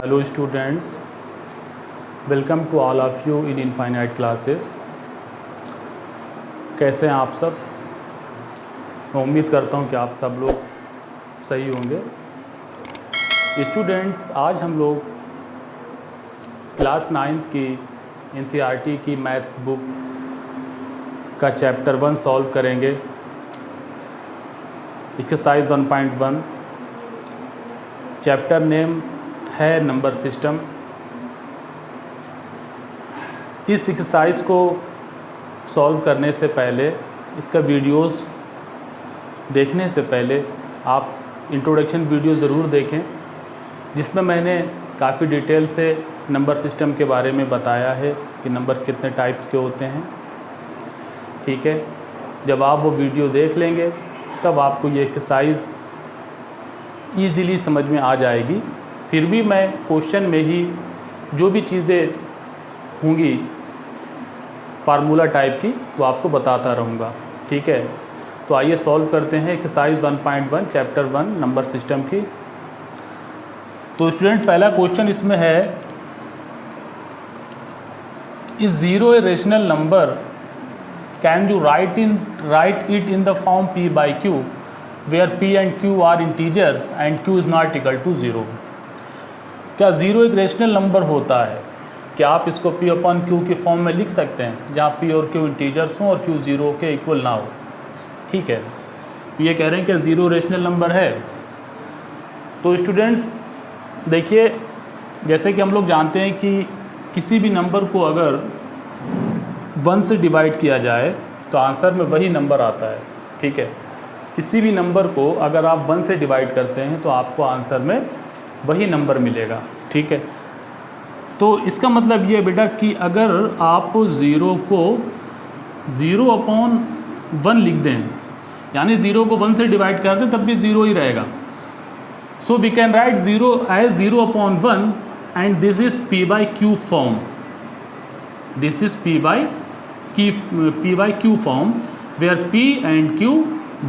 Hello students, welcome to all of you in Infinite Classes। कैसे हैं आप सब? मैं उम्मीद करता हूं कि आप सब लोग सही होंगे। स्टूडेंट्स, आज हम लोग क्लास 9th की NCERT की मैथ्स बुक का चैप्टर 1 सॉल्व करेंगे। एक्सरसाइज 1.1, चैप्टर नेम है नंबर सिस्टम। इस एक्सरसाइज को सॉल्व करने से पहले, इसका वीडियोस देखने से पहले आप इंट्रोडक्शन वीडियो ज़रूर देखें, जिसमें मैंने काफ़ी डिटेल से नंबर सिस्टम के बारे में बताया है कि नंबर कितने टाइप्स के होते हैं। ठीक है, जब आप वो वीडियो देख लेंगे तब आपको ये एक्सरसाइज ईज़िली समझ में आ जाएगी। फिर भी मैं क्वेश्चन में ही जो भी चीज़ें होंगी फार्मूला टाइप की वो आपको बताता रहूँगा। ठीक है, तो आइए सॉल्व करते हैं एक्सरसाइज 1.1 चैप्टर 1 नंबर सिस्टम की। तो स्टूडेंट, पहला क्वेश्चन इसमें है, is zero A rational number, can you right it in the form p by q where p and q are integers and q is not equal to 0। क्या zero एक rational number होता है? क्या आप इसको p upon q की form में लिख सकते हैं जहाँ p और q इंटीजर्स हों और q 0 के इक्वल ना हो? ठीक है, ये कह रहे हैं कि ज़ीरो रेशनल नंबर है। तो स्टूडेंट्स देखिए, जैसे कि हम लोग जानते हैं कि किसी भी नंबर को अगर 1 से डिवाइड किया जाए तो आंसर में वही नंबर आता है। ठीक है, किसी भी नंबर को अगर आप 1 से डिवाइड करते हैं तो आपको आंसर में वही नंबर मिलेगा। ठीक है, तो इसका मतलब ये बेटा कि अगर आप 0 को 0 अपॉन 1 लिख दें, यानी 0 को 1 से डिवाइड कर दें, तब भी 0 ही रहेगा। So we can write 0 as 0 upon 1 and this is p by q form. This is p by q form where p and q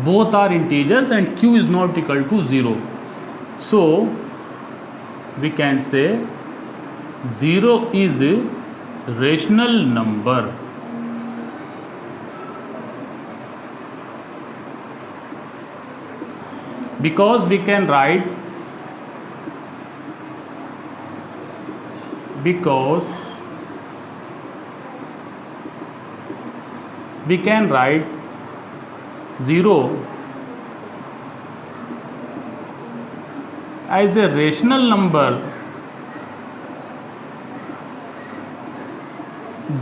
both are integers and q is not equal to 0. So we can say 0 is a rational number. Because we can write, we can write 0 as a rational number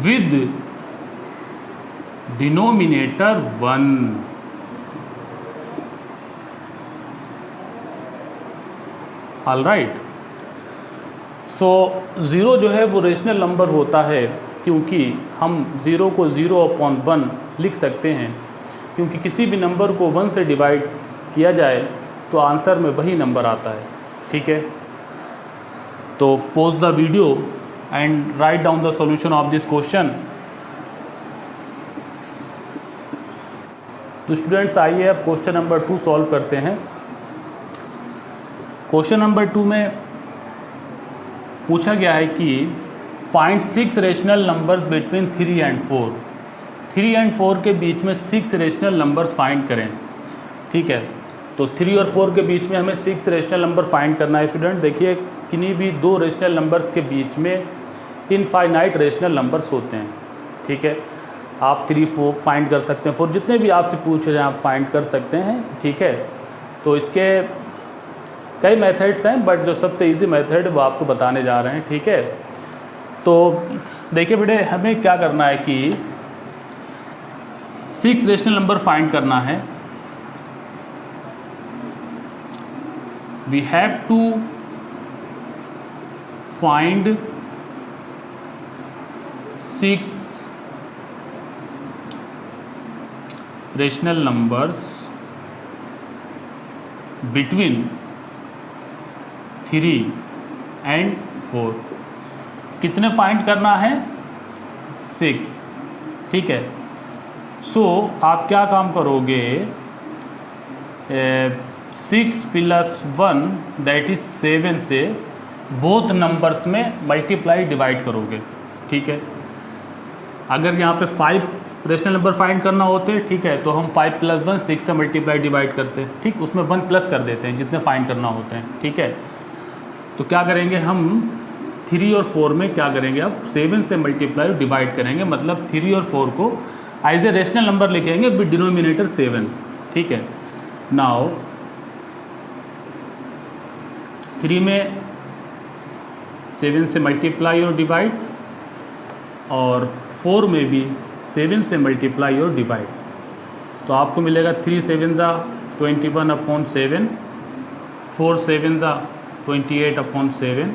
with denominator 1। All right, so 0 जो है वो rational number होता है क्योंकि हम 0 को 0 upon 1 लिख सकते हैं, क्योंकि किसी भी नंबर को 1 से डिवाइड किया जाए तो आंसर में वही नंबर आता है। ठीक है, तो pause the video and write down the solution of this question. तो स्टूडेंट्स आइए अब क्वेश्चन नंबर 2 सॉल्व करते हैं। क्वेश्चन नंबर 2 में पूछा गया है कि find 6 rational numbers between 3 and 4। 3 and 4 के बीच में 6 रेशनल नंबर्स फाइंड करें। ठीक है, तो 3 और 4 के बीच में हमें 6 रेशनल नंबर फाइंड करना है। स्टूडेंट देखिए, किन्हीं भी 2 रेशनल नंबर्स के बीच में इनफाइनाइट रेशनल नंबर्स होते हैं। ठीक है, आप 3, 4 फाइंड कर सकते हैं, 4 जितने भी आपसे पूछे जाए आप फाइंड कर सकते हैं। ठीक है, तो इसके कई मेथड्स हैं, बट जो सबसे ईजी मेथड वो आपको बताने जा रहे हैं। ठीक है, तो देखिए बेटे, हमें क्या करना है कि 6 रेशनल नंबर फाइंड करना है। We have to find 6 rational numbers between 3 and 4। कितने फाइंड करना है? 6। ठीक है, सो आप क्या काम करोगे, 6 + 1 दैट इज़ 7 से बोथ नंबर्स में मल्टीप्लाई डिवाइड करोगे, ठीक है। अगर यहाँ पे 5 रेशनल नंबर फाइंड करना होते, ठीक है, तो हम 5 + 1 6 से मल्टीप्लाई डिवाइड करते हैं, ठीक, उसमें 1 प्लस कर देते हैं जितने फाइंड करना होते हैं, ठीक है। तो क्या करेंगे हम 3 और 4 में क्या करेंगे, अब 7 से मल्टीप्लाई डिवाइड करेंगे, मतलब 3 और 4 को एज ए रेशनल नंबर लिखेंगे विद डिनोमिनेटर 7, ठीक है। नाउ 3 में 7 से मल्टीप्लाई और डिवाइड, और 4 में भी 7 से मल्टीप्लाई और डिवाइड, तो आपको मिलेगा 3 7 21/7, 4 7 28/7।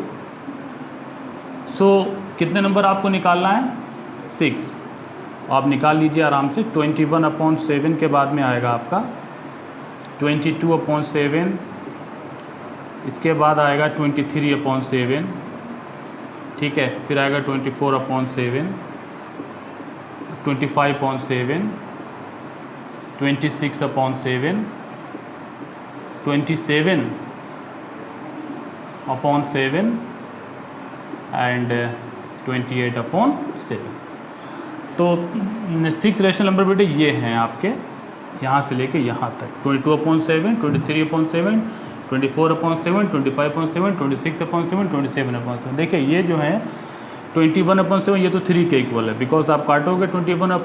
सो कितने नंबर आपको निकालना है, 6। आप निकाल लीजिए आराम से। 21/7 के बाद में आएगा आपका 22/7, इसके बाद आएगा 23/7, ठीक है, फिर आएगा 24/7, 25/7, 26/7, 27/7 एंड 28/7। तो 6 रेशनल नंबर बेटे ये हैं आपके, यहाँ से लेके यहाँ तक 22/7, 23/7, 24/7, 25/7, 26/7, 27/7। देखिए ये जो है 21/7 ये तो 3 के इक्वल है, बिकॉज आप काटोगे 21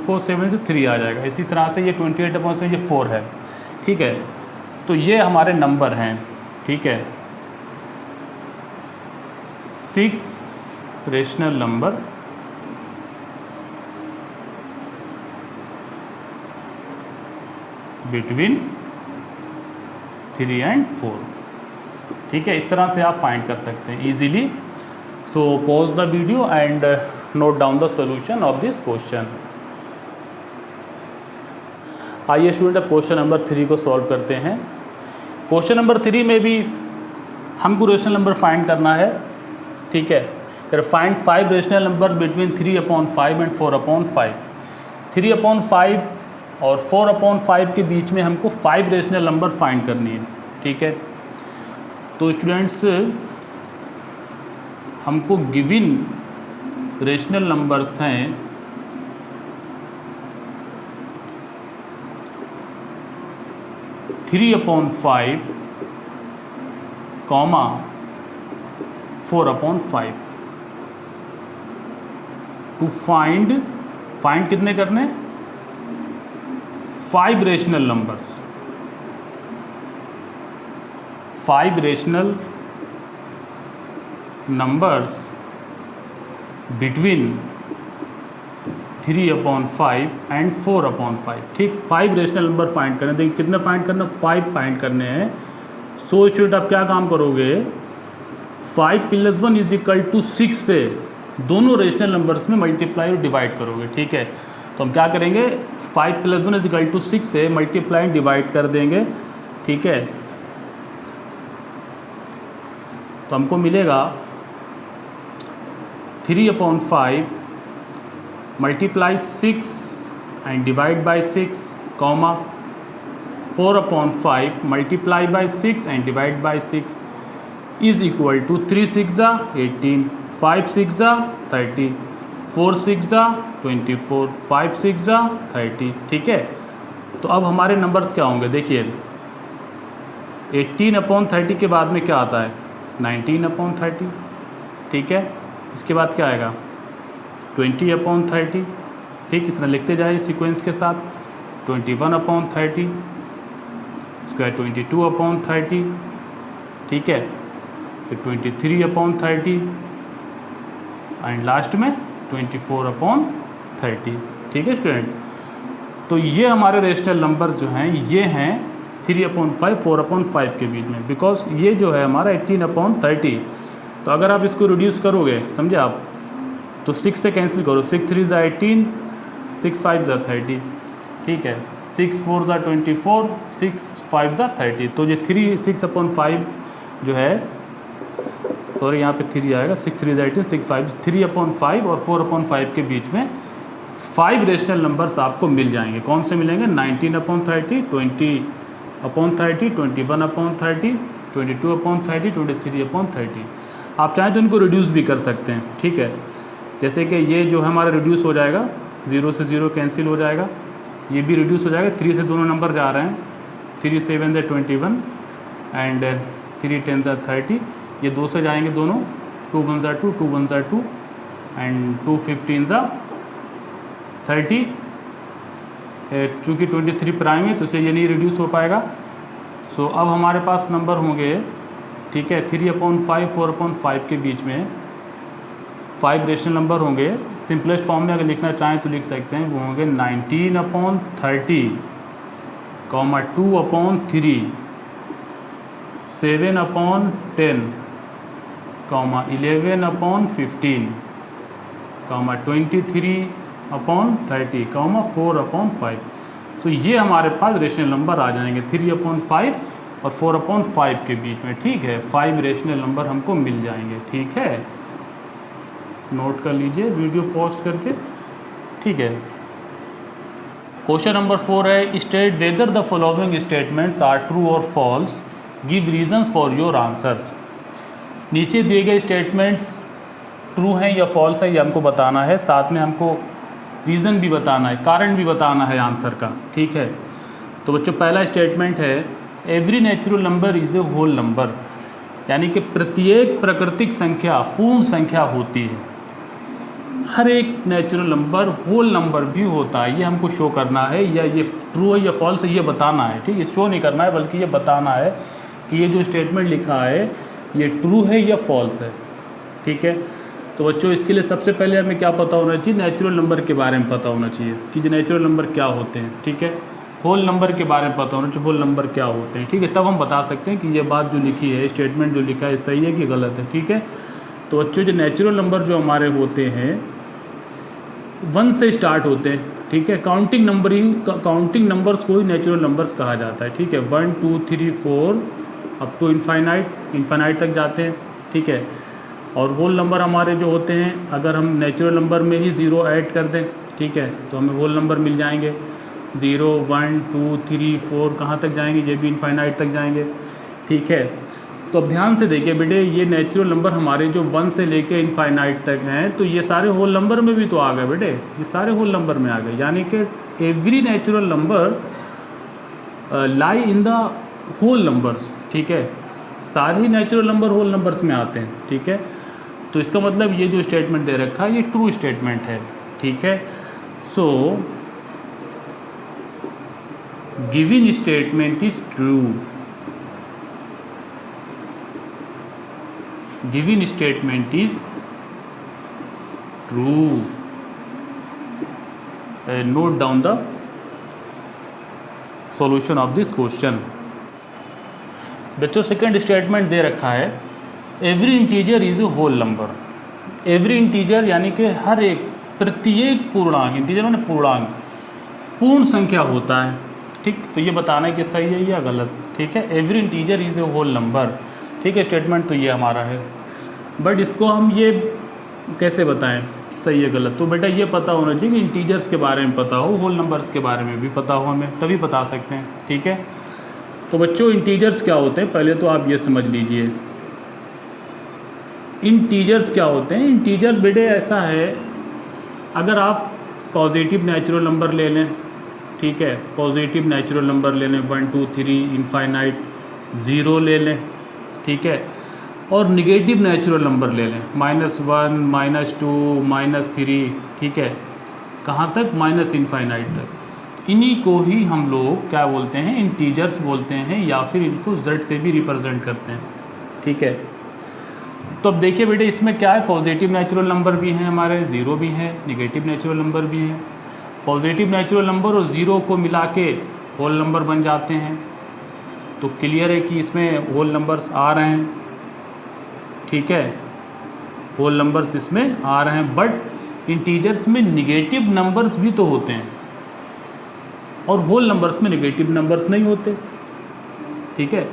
को 7 से 3 आ जाएगा। इसी तरह से ये 28/7 ये 4 है, ठीक है। तो ये हमारे नंबर हैं, ठीक है, 6 रेशनल नंबर बिटवीन 3 and 4, ठीक है। इस तरह से आप फाइंड कर सकते हैं easily. So pause the video and note down the solution of this question. आइए स्टूडेंट अब क्वेश्चन नंबर 3 को सॉल्व करते हैं। क्वेश्चन नंबर 3 में भी हमको रेशनल नंबर फाइंड करना है, ठीक है। फिर find 5 rational number between 3/5 and 4/5। 3/5 और 4/5 के बीच में हमको 5 रेशनल नंबर फाइंड करनी है, ठीक है। तो स्टूडेंट्स हमको गिवन रेशनल नंबर्स हैं 3/5, 4/5। टू फाइंड कितने करने, 5 rational numbers, 5 rational numbers between 3/5 and 4/5, ठीक। 5 रेशनल नंबर फाइंड करने, देखिए कितने फाइंड करना, 5 फाइंड करने हैं। सो स्टूडेंट आप क्या काम करोगे, 5 + 1 = 6 से दोनों रेशनल नंबर्स में मल्टीप्लाई और डिवाइड करोगे, ठीक है। तो हम क्या करेंगे, 5 + 1 = 6 से मल्टीप्लाई डिवाइड कर देंगे, ठीक है। तो हमको मिलेगा 3/5 multiply 6 and divide by 6, 4/5 multiply by 6 and divide by 6 is equal to 3 6 18, 5 6 30, 4 6 24, 5 6 30, ठीक है। तो अब हमारे नंबर्स क्या होंगे, देखिए 18/30 के बाद में क्या आता है, 19/30, ठीक है। इसके बाद क्या आएगा, 20/30, ठीक। इतना लिखते जाइए सीक्वेंस के साथ। 21/30, उसके बाद 22/30, ठीक है, फिर 23/30 एंड लास्ट में 24/30, ठीक है स्टूडेंट्स। तो ये हमारे रेशनल नंबर जो हैं ये हैं 3/5 4/5 के बीच में, बिकॉज ये जो है हमारा 18/30। तो अगर आप इसको रिड्यूस करोगे, समझे आप, तो 6 से कैंसिल करो, 6 3 18, 6 5 30, ठीक है, 6 4 24, 6 5 30। तो ये 6/5 जो है, सॉरी यहाँ पे 3 आएगा, 6 3 18, 6 5, 3/5 और 4/5 के बीच में 5 रेशनल नंबर्स आपको मिल जाएंगे। कौन से मिलेंगे, 19/30, 20/30, 21/30, 22/30, 23/30। आप चाहें तो इनको रिड्यूस भी कर सकते हैं, ठीक है। जैसे कि ये जो है हमारा रिड्यूस हो जाएगा, 0 से 0 कैंसिल हो जाएगा, ये भी रिड्यूस हो जाएगा, 3 से दोनों नंबर जा रहे हैं, 3 7 ज़ा 21 एंड 3 10 ज़ा 30, ये 2 से जाएंगे दोनों, 2 1 ज़ा 2, 2 1 ज़ा 2 एंड 2 15 ज़ा 30। चूँकि 23 प्राइम है तो इसे ये नहीं रिड्यूस हो पाएगा। सो अब हमारे पास नंबर होंगे, ठीक है, 3/5 4/5 के बीच में 5 रेशनल नंबर होंगे। सिंपलेस्ट फॉर्म में अगर लिखना चाहें तो लिख सकते हैं, वो होंगे 19/30, 2/3, 7/10, 11/15, 23/30, 4/5। सो ये हमारे पास रेशनल नंबर आ जाएंगे 3/5 और 4/5 के बीच में, ठीक है। 5 रेशनल नंबर हमको मिल जाएंगे, ठीक है। नोट कर लीजिए वीडियो पॉज करके, ठीक है। क्वेश्चन नंबर 4 है, state whether the following statements are true और false, give reasons for your answers. नीचे दिए गए स्टेटमेंट्स ट्रू हैं या फॉल्स है ये हमको बताना है, साथ में हमको रीज़न भी बताना है, कारण भी बताना है आंसर का, ठीक है। तो बच्चों पहला स्टेटमेंट है, every natural number is a whole number, यानी कि प्रत्येक प्राकृतिक संख्या पूर्ण संख्या होती है। हर एक नेचुरल नंबर होल नंबर भी होता है, ये हमको शो करना है, या ये ट्रू है या फॉल्स है ये बताना है, ठीक है। शो नहीं करना है बल्कि ये बताना है कि ये जो स्टेटमेंट लिखा है ये ट्रू है या फॉल्स है, ठीक है। तो बच्चों इसके लिए सबसे पहले हमें क्या पता होना चाहिए, नेचुरल नंबर के बारे में पता होना चाहिए कि जो नेचुरल नंबर क्या होते हैं, ठीक है। होल नंबर के बारे में पता होना चाहिए, होल नंबर क्या होते हैं, ठीक है। तब हम बता सकते हैं कि ये बात जो लिखी है, स्टेटमेंट जो लिखा है सही है कि गलत है, ठीक है। तो बच्चों जो नेचुरल नंबर जो हमारे होते हैं 1 से स्टार्ट होते हैं, ठीक है। काउंटिंग नंबर्स को ही नेचुरल नंबर्स कहा जाता है, ठीक है। 1 2 3 4 अप टू इन्फाइनाइट तक जाते हैं, ठीक है। और होल नंबर हमारे जो होते हैं, अगर हम नेचुरल नंबर में ही 0 ऐड कर दें, ठीक है, तो हमें होल नंबर मिल जाएंगे। 0 1 2 3 4 कहाँ तक जाएंगे, ये भी इन्फाइनाइट तक जाएंगे, ठीक है। तो अब ध्यान से देखिए बेटे, ये नेचुरल नंबर हमारे जो 1 से लेके इन्फाइनाइट तक हैं, तो ये सारे होल नंबर में भी तो आ गए बेटे, ये सारे होल नंबर में आ गए, यानी कि every natural number lie in the whole numbers, ठीक है। सारे ही नेचुरल नंबर होल नंबर्स में आते हैं, ठीक है। तो इसका मतलब ये जो स्टेटमेंट दे रखा है ये ट्रू स्टेटमेंट है, ठीक है। So given statement is true, given statement is true. Note down the solution of this question. बच्चों सेकंड स्टेटमेंट दे रखा है, every integer is a whole number. Every integer यानी कि हर एक, प्रत्येक पूर्णांक, इंटीजर माने पूर्णांक, पूर्ण संख्या होता है, ठीक। तो ये बताना है कि सही है या गलत, ठीक है। Every integer is a whole number, ठीक है। स्टेटमेंट तो ये हमारा है, बट इसको हम ये कैसे बताएं सही है गलत। तो बेटा ये पता होना चाहिए कि इंटीजर्स के बारे में पता हो, होल नंबर्स के बारे में भी पता हो हमें, तभी बता सकते हैं, ठीक है। तो बच्चों इंटीजर्स क्या होते हैं पहले तो आप ये समझ लीजिए। इंटीजर्स क्या होते हैं, इंटीजर बेटे ऐसा है, अगर आप पॉजिटिव नेचुरल नंबर ले लें, ठीक है, पॉजिटिव नेचुरल नंबर ले लें 1 2 3 इनफाइनाइट 0 ले लें, ठीक है, और निगेटिव नेचुरल नंबर ले लें -1 -2 -3, ठीक है, कहाँ तक, माइनस इनफाइनाइट तक। इन्हीं को ही हम लोग क्या बोलते हैं, इंटीजर्स बोलते हैं, या फिर इनको z से भी रिप्रेजेंट करते हैं, ठीक है। तो अब देखिए बेटे इसमें क्या है, पॉजिटिव नेचुरल नंबर भी हैं हमारे, 0 भी है, निगेटिव नेचुरल नंबर भी हैं। पॉजिटिव नेचुरल नंबर और 0 को मिला के होल नंबर बन जाते हैं। तो क्लियर है कि इसमें होल नंबर्स आ रहे हैं, ठीक है, होल नंबर्स इसमें आ रहे हैं। बट इंटीजर्स में निगेटिव नंबर्स भी तो होते हैं और होल नंबर्स में निगेटिव नंबर्स नहीं होते, ठीक है।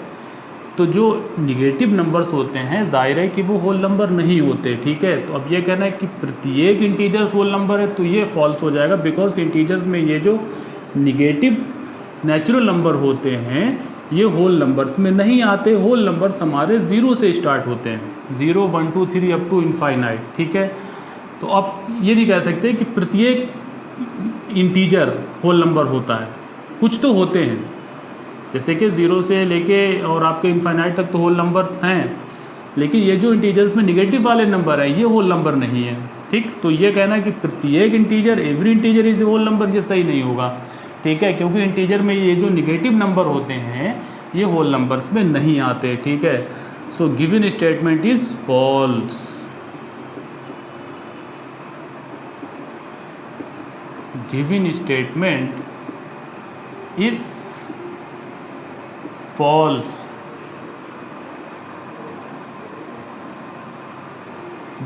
तो जो निगेटिव नंबर्स होते हैं जाहिर है कि वो होल नंबर नहीं होते, ठीक है। तो अब ये कहना है कि प्रत्येक इंटीजर्स होल नंबर है, तो ये फॉल्स हो जाएगा, बिकॉज इंटीजर्स में ये जो निगेटिव नेचुरल नंबर होते हैं ये होल नंबर्स में नहीं आते। होल नंबर्स हमारे ज़ीरो से स्टार्ट होते हैं, 0 1 2 3 अप टू इनफाइनाइट, ठीक है। तो अब ये नहीं कह सकते कि प्रत्येक इंटीजर होल नंबर होता है, कुछ तो होते हैं, जैसे कि 0 से लेके और आपके इनफाइनाइट तक तो होल नंबर्स हैं, लेकिन ये जो इंटीजर्स में निगेटिव वाले नंबर हैं ये होल नंबर नहीं है, ठीक। तो ये कहना कि प्रत्येक integer, every integer is a whole number, ये सही नहीं होगा, ठीक है, क्योंकि इंटीजर में ये जो निगेटिव नंबर होते हैं ये होल नंबर्स में नहीं आते, ठीक है। So given statement is false. Given statement is false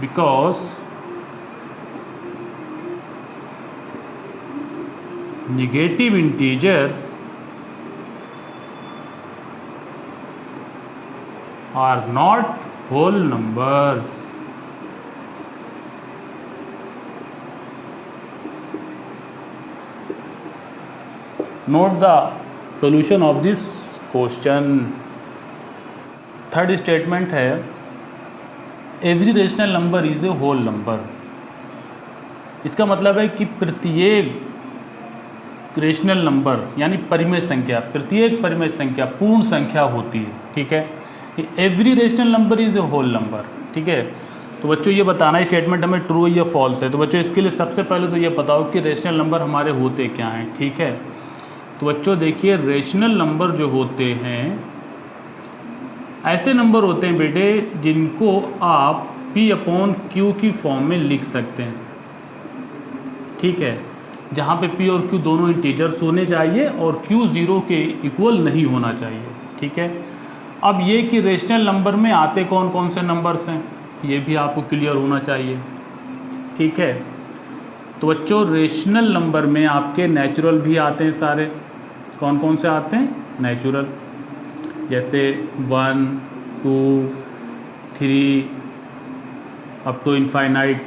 because negative integers are not whole numbers. Note the solution of this question. Third statement है every rational number is a whole number. इसका मतलब है कि प्रत्येक rational number यानी परिमेय संख्या, प्रत्येक परिमेय संख्या पूर्ण संख्या होती है, ठीक है। Every rational number is a whole number, ठीक है। तो बच्चों ये बताना है स्टेटमेंट हमें ट्रू या फॉल्स है। तो बच्चों इसके लिए सबसे पहले तो ये बताओ कि रेशनल नंबर हमारे होते क्या हैं, ठीक है। तो बच्चों देखिए रेशनल नंबर जो होते हैं ऐसे नंबर होते हैं बेटे जिनको आप P/Q की फॉर्म में लिख सकते हैं, ठीक है, जहाँ पे P और Q दोनों इंटीजर्स होने चाहिए और Q 0 के इक्वल नहीं होना चाहिए, ठीक है। अब ये कि रेशनल नंबर में आते कौन कौन से नंबर्स हैं ये भी आपको क्लियर होना चाहिए, ठीक है। तो बच्चों रेशनल नंबर में आपके नेचुरल भी आते हैं सारे। कौन कौन से आते हैं? नेचुरल, जैसे 1 2 3 अप टू इनफाइनाइट।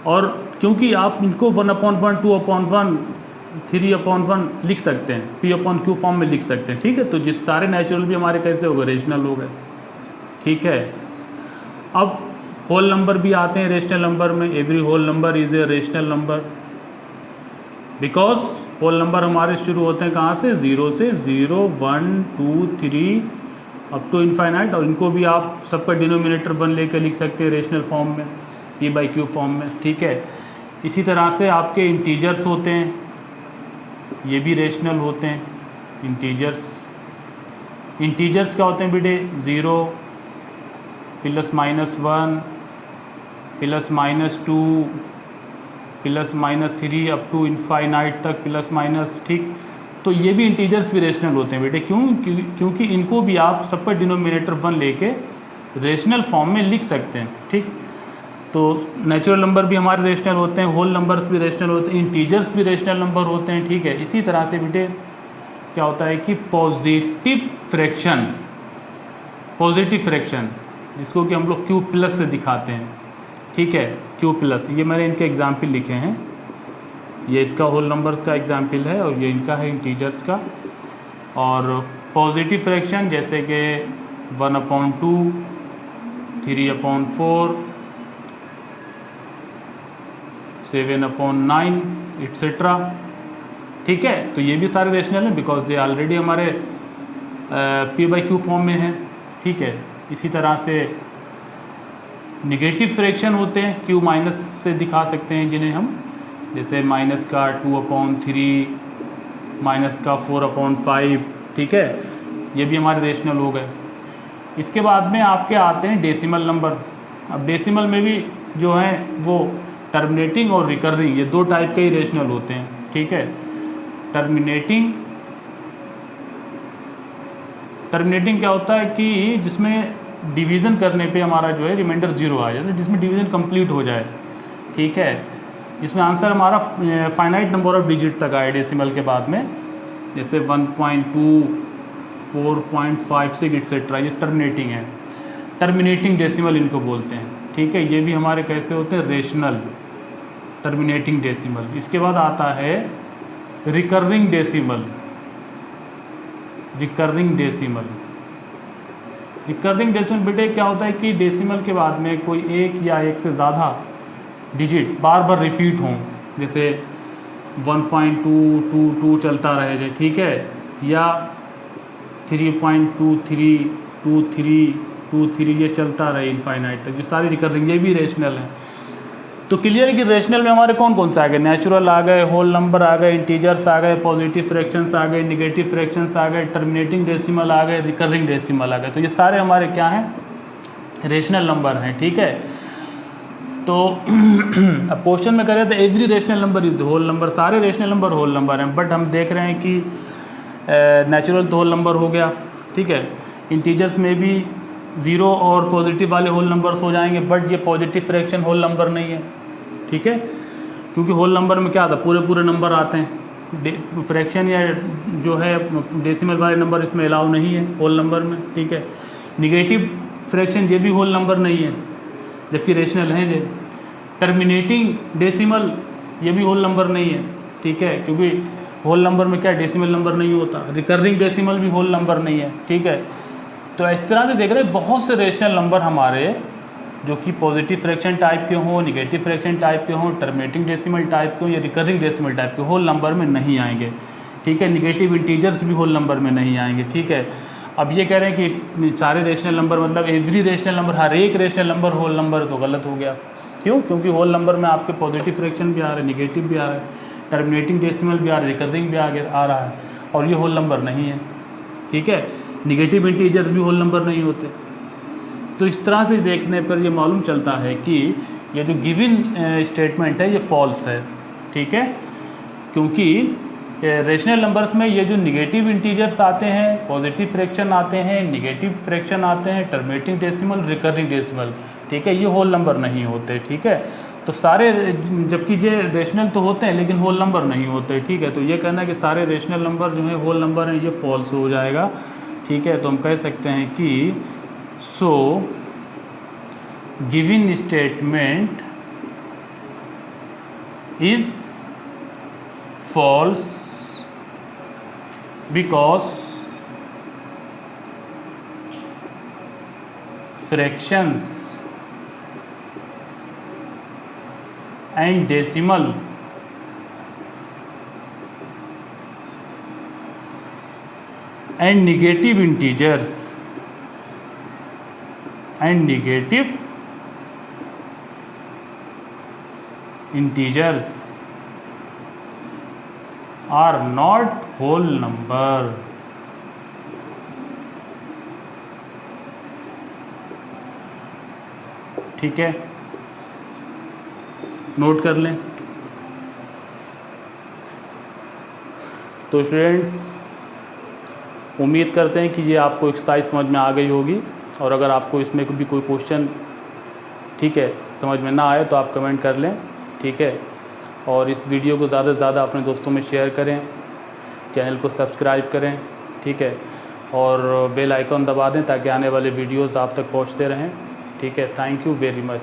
और क्योंकि आप इनको 1/1 2/1 3/1 लिख सकते हैं, P/Q फॉर्म में लिख सकते हैं, ठीक है। तो जिस सारे नेचुरल भी हमारे कैसे हो गए? रेशनल हो गए, ठीक है। अब होल नंबर भी आते हैं रेशनल नंबर में। Every whole number is a rational number because whole number हमारे शुरू होते हैं कहाँ से? 0 से। 0 1 2 3 अप टू इनफाइनाइट। और इनको भी आप सबका डिनोमिनेटर 1 लेकर लिख सकते हैं रेशनल फॉर्म में, P/Q फॉर्म में, ठीक है। इसी तरह से आपके इंटीजर्स होते हैं, ये भी रेशनल होते हैं इंटीजर्स। इंटीजर्स क्या होते हैं बेटे? 0 +-1 +-2 +-3 अप टू इनफाइनाइट तक +-, ठीक। तो ये भी इंटीजर्स भी रेशनल होते हैं बेटे। क्योंकि इनको भी आप सबका डिनोमिनेटर 1 लेके रेशनल फॉर्म में लिख सकते हैं, ठीक। तो नेचुरल नंबर भी हमारे रेशनल होते हैं, होल नंबर्स भी रेशनल होते हैं, इंटीजर्स भी रेशनल नंबर होते हैं, ठीक है। इसी तरह से बेटे क्या होता है कि पॉजिटिव फ्रैक्शन, इसको कि हम लोग Q+ से दिखाते हैं, ठीक है। Q+, ये मैंने इनके एग्जाम्पल लिखे हैं। ये इसका होल नंबर्स का एग्जाम्पल है और ये इनका है इंटीजर्स का। और पॉजिटिव फ्रैक्शन जैसे कि 1/2 3/4 7/9 एट्सेट्रा, ठीक है। तो ये भी सारे रेशनल हैं बिकॉज ये ऑलरेडी हमारे P/Q फॉर्म में है, ठीक है। इसी तरह से निगेटिव फ्रैक्शन होते हैं, Q- से दिखा सकते हैं जिन्हें हम, जैसे माइनस का 2/3 माइनस का 4/5, ठीक है। ये भी हमारे रेशनल हो गए। इसके बाद में आपके आते हैं डेसिमल नंबर। अब डेसिमल में भी जो हैं वो टर्मिनेटिंग और रिकरिंग, ये 2 टाइप के ही रेशनल होते हैं, ठीक है। टर्मिनेटिंग क्या होता है कि जिसमें डिवीज़न करने पे हमारा जो है रिमाइंडर 0 आ जाए, जिसमें डिवीज़न कंप्लीट हो जाए, ठीक है। जिसमें आंसर हमारा फाइनाइट नंबर ऑफ डिजिट तक आए डेसिमल के बाद में, जैसे 1.2 4.56 एट्सेट्रा। ये टर्मिनेटिंग है, टर्मिनेटिंग डेसिमल इनको बोलते हैं, ठीक है। ये भी हमारे कैसे होते हैं? Rational, terminating decimal. इसके बाद आता है recurring decimal. Recurring decimal. Recurring decimal बेटे क्या होता है कि डेसिमल के बाद में कोई एक या एक से ज़्यादा डिजिट बार बार रिपीट हों, जैसे 1.222 चलता रहे जाए, ठीक है, या 3.232323 ये चलता रहे इनफाइनाइट तक, ये सारी रिकरिंग, ये भी रेशनल है। तो क्लियर है कि रेशनल में हमारे कौन कौन से आ गए, नेचुरल आ गए, होल नंबर आ गए, इंटीजर्स आ गए, पॉजिटिव फ्रैक्शंस आ गए, निगेटिव फ्रैक्शंस आ गए, टर्मिनेटिंग डेसिमल आ गए, रिकरिंग डेसिमल आ गए। तो ये सारे हमारे क्या हैं, रेशनल नंबर हैं, ठीक है। तो अब क्वेश्चन में करें तो every rational number is whole number, सारे रेशनल नंबर होल नंबर हैं, बट हम देख रहे हैं कि नेचुरल तो होल नंबर हो गया, ठीक है। इंटीजर्स में भी ज़ीरो और पॉजिटिव वाले होल नंबर्स हो जाएंगे, बट ये पॉजिटिव फ्रैक्शन होल नंबर नहीं है, ठीक है, क्योंकि होल नंबर में क्या आता है, पूरे पूरे नंबर आते हैं, फ्रैक्शन या जो है डेसिमल वाले नंबर इसमें अलाउ नहीं है होल नंबर में, ठीक है। निगेटिव फ्रैक्शन ये भी होल नंबर नहीं है, जबकि रेशनल है ये। टर्मिनेटिंग डेसिमल ये भी होल नंबर नहीं है, ठीक है, क्योंकि होल नंबर में क्या डेसिमल नंबर नहीं होता। रिकरिंग डेसिमल भी होल नंबर नहीं है, ठीक है। तो इस तरह से देख रहे हैं बहुत से रेशनल नंबर हमारे जो कि पॉजिटिव फ्रैक्शन टाइप के हों, निगेटिव फ्रैक्शन टाइप के हों, टर्मिनेटिंग डेसिमल टाइप के हों या रिकरिंग डेसिमल टाइप के, होल नंबर में नहीं आएंगे, ठीक है। निगेटिव इंटीजर्स भी होल नंबर में नहीं आएंगे, ठीक है। अब ये कह रहे हैं कि सारे रेशनल नंबर मतलब एवरी रेशनल नंबर, हर एक रेशनल नंबर होल नंबर, तो गलत हो गया। क्यों? क्योंकि होल नंबर में आपके पॉजिटिव फ्रैक्शन भी आ रहा है, निगेटिव भी आ रहा है, टर्मिनेटिंग डेसिमल भी आ रहा है, रिकरिंग भी आ रहा है, और ये होल नंबर नहीं है, ठीक है। निगेटिव इंटीजर्स भी होल नंबर नहीं होते। तो इस तरह से देखने पर ये मालूम चलता है कि ये जो गिवन स्टेटमेंट है ये फॉल्स है, ठीक है, क्योंकि रेशनल नंबर्स में ये जो निगेटिव इंटीजर्स आते हैं, पॉजिटिव फ्रैक्शन आते हैं, निगेटिव फ्रैक्शन आते हैं, टर्मिनेटिंग डेसिमल, रिकरिंग डेसिमल, ठीक है, ये होल नंबर नहीं होते, ठीक है। तो सारे, जबकि ये रेशनल तो होते हैं लेकिन होल नंबर नहीं होते, ठीक है। तो ये कहना है कि सारे रेशनल नंबर जो है होल नंबर हैं, ये फॉल्स हो जाएगा, ठीक है। तो हम कह सकते हैं कि so given statement is false because fractions and decimal and negative integers and negative integers are not whole number। ठीक है, नोट कर लें। तो स्टूडेंट्स, उम्मीद करते हैं कि ये आपको एक्सरसाइज समझ में आ गई होगी, और अगर आपको इसमें भी कोई क्वेश्चन, ठीक है, समझ में ना आए तो आप कमेंट कर लें, ठीक है। और इस वीडियो को ज़्यादा से ज़्यादा अपने दोस्तों में शेयर करें, चैनल को सब्सक्राइब करें, ठीक है, और बेल आइकॉन दबा दें ताकि आने वाले वीडियोस आप तक पहुंचते रहें, ठीक है। Thank you very much.